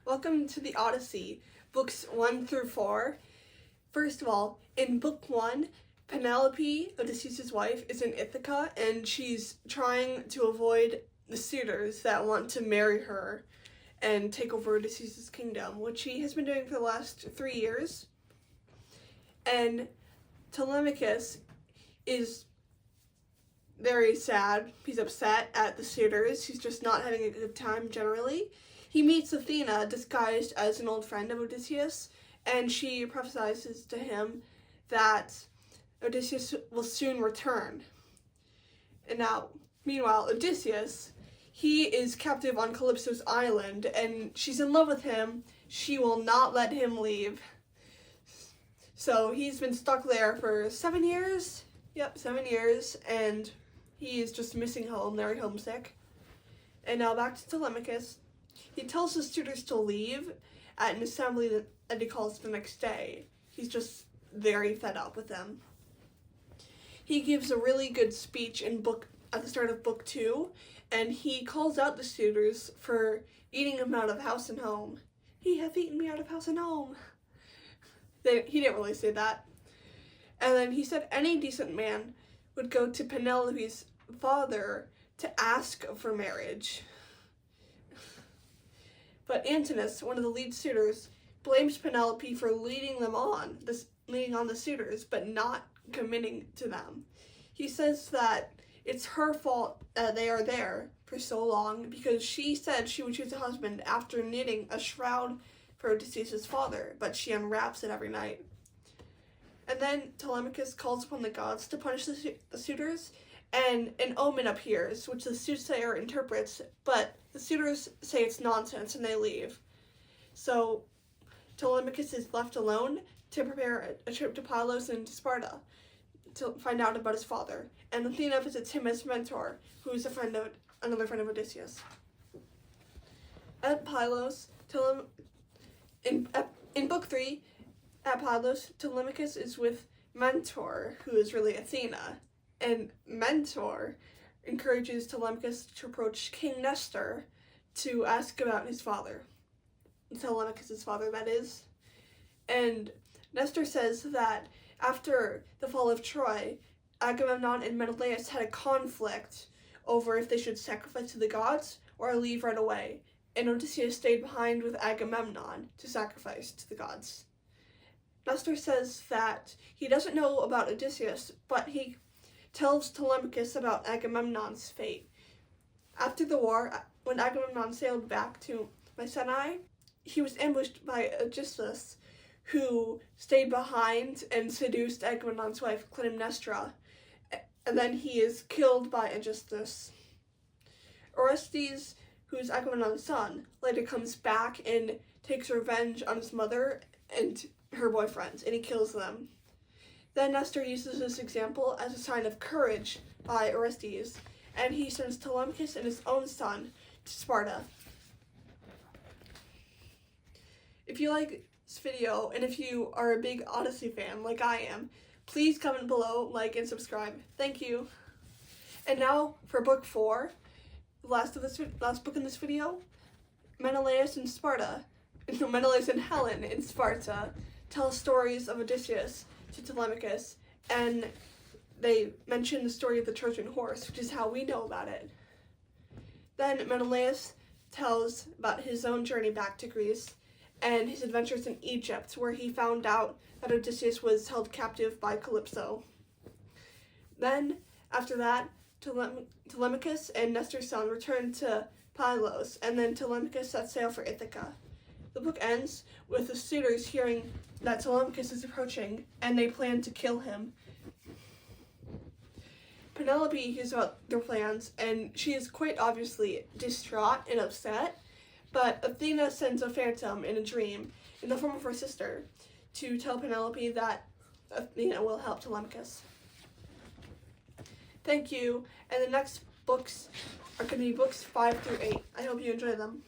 Welcome to the Odyssey, books 1 through 4. First of all, in book 1, Penelope, Odysseus' wife, is in Ithaca, and she's trying to avoid the suitors that want to marry her and take over Odysseus' kingdom, which she has been doing for the last 3 years. And Telemachus is very sad. He's upset at the suitors. He's just not having a good time generally. He meets Athena disguised as an old friend of Odysseus, and she prophesies to him that Odysseus will soon return. And now, meanwhile, Odysseus, he is captive on Calypso's island, and she's in love with him. She will not let him leave. So he's been stuck there for 7 years. Yep, 7 years, and he is just missing home, very homesick. And now back to Telemachus. He tells the suitors to leave at an assembly that he calls the next day. He's just very fed up with them. He gives a really good speech at the start of book 2, and he calls out the suitors for eating him out of house and home. He hath eaten me out of house and home. He didn't really say that. And then he said any decent man would go to Penelope's father to ask for marriage. But Antinous, one of the lead suitors, blames Penelope for leading on the suitors, but not committing to them. He says that it's her fault that they are there for so long because she said she would choose a husband after knitting a shroud for Odysseus' father, but she unwraps it every night. And then Telemachus calls upon the gods to punish the suitors, and an omen appears, which the soothsayer interprets, but the suitors say it's nonsense and they leave. So Telemachus is left alone to prepare a trip to Pylos and to Sparta to find out about his father. And Athena visits him as mentor, who is another friend of Odysseus. At Pylos, in book 3, at Pylos, Telemachus is with Mentor, who is really Athena. And Mentor encourages Telemachus to approach King Nestor to ask about his father. Telemachus' father, that is. And Nestor says that after the fall of Troy, Agamemnon and Menelaus had a conflict over if they should sacrifice to the gods or leave right away. And Odysseus stayed behind with Agamemnon to sacrifice to the gods. Nestor says that he doesn't know about Odysseus, but he tells Telemachus about Agamemnon's fate. After the war, when Agamemnon sailed back to Mycenae, he was ambushed by Aegisthus, who stayed behind and seduced Agamemnon's wife, Clytemnestra, and then he is killed by Aegisthus. Orestes, who is Agamemnon's son, later comes back and takes revenge on his mother and her boyfriends, and he kills them. Then Nestor uses this example as a sign of courage by Orestes, and he sends Telemachus and his own son to Sparta. If you like this video, and if you are a big Odyssey fan like I am, please comment below, like, and subscribe. Thank you. And now for book 4, the last book in this video, Menelaus and Helen in Sparta tell stories of Odysseus to Telemachus, and they mention the story of the Trojan horse, which is how we know about it. Then Menelaus tells about his own journey back to Greece and his adventures in Egypt, where he found out that Odysseus was held captive by Calypso. Then, after that, Telemachus and Nestor's son return to Pylos, and then Telemachus sets sail for Ithaca. The book ends with the suitors hearing that Telemachus is approaching, and they plan to kill him. Penelope hears about their plans, and she is quite obviously distraught and upset, but Athena sends a phantom in a dream, in the form of her sister, to tell Penelope that Athena will help Telemachus. Thank you, and the next books are going to be books 5 through 8. I hope you enjoy them.